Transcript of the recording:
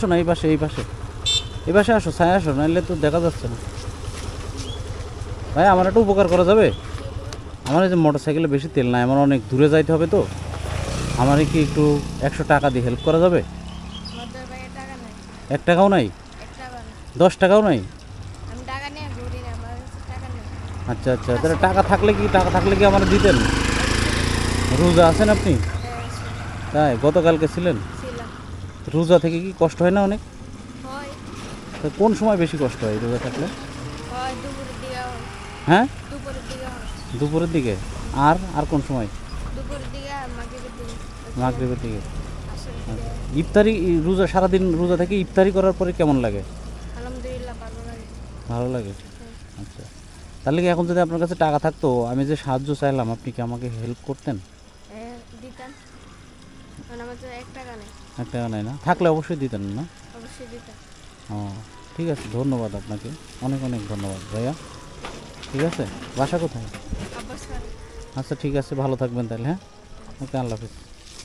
আসো না, এই পাশে এই পাশে এই পাশে আসো, ছায়া আসো, নাহলে তো দেখা যাচ্ছে না। ভাই আমার একটা উপকার করা যাবে? আমার এই যে মোটর সাইকেলে বেশি তেল নাই, আমার অনেক দূরে যাইতে হবে তো, আমার কি একটু 100 টাকা দিয়ে হেল্প করা যাবে? মধ্যে ভাই টাকা নাই। 1 টাকাও নাই? 1 টাকা না। 10 টাকাও নাই? আমি টাকা নিয়ে ঘুরি না, আমার কাছে টাকা নেই। আচ্ছা আচ্ছা, তাহলে টাকা থাকলে কি আমার দিতেন? অবশ্যই রোজা আছেন আপনি? তাই গতকালকে ছিলেন? ছিলাম। রোজা থেকে কি কষ্ট হয় না অনেক? হয় তো কোন সময় বেশি কষ্ট হয় রোজা থাকলে? হয় দুপুরের দিকে হয়। হ্যাঁ, দুপুরের দিকে হয়। দুপুরের দিকে। আর আর কোন সময়? দুপুরের দিকে আর মাগরিবের দিকে। মাগরিবের দিকে। আসরের দিকে। ইফতারি রোজা সারাদিন রোজা থেকে ইফতারি করার পরে কেমন লাগে? আলহামদুলিল্লাহ ভালো লাগে। ভালো লাগে। হ্যাঁ। আচ্ছা, তাহলে কি এখন যদি আপনার কাছে টাকা থাকতো, আমি যে সাহায্য চাইলাম, আপনি কি আমাকে হেল্প করতেন? হ্যাঁ, দিতাম। কারণ আমার তো 1 টাকা নেই। 1 টাকা নাই না? থাকলে অবশ্যই দিতেন না? অবশ্যই দিতাম। ও, ঠিক আছে, ধন্যবাদ আপনাকে, অনেক অনেক ধন্যবাদ ভাইয়া। ঠিক আছে, বাসা কোথায়? আব্বাস খান। আচ্ছা ঠিক আছে, ভালো থাকবেন তাহলে। হ্যাঁ, ওকে, আল্লাহ হাফিজ।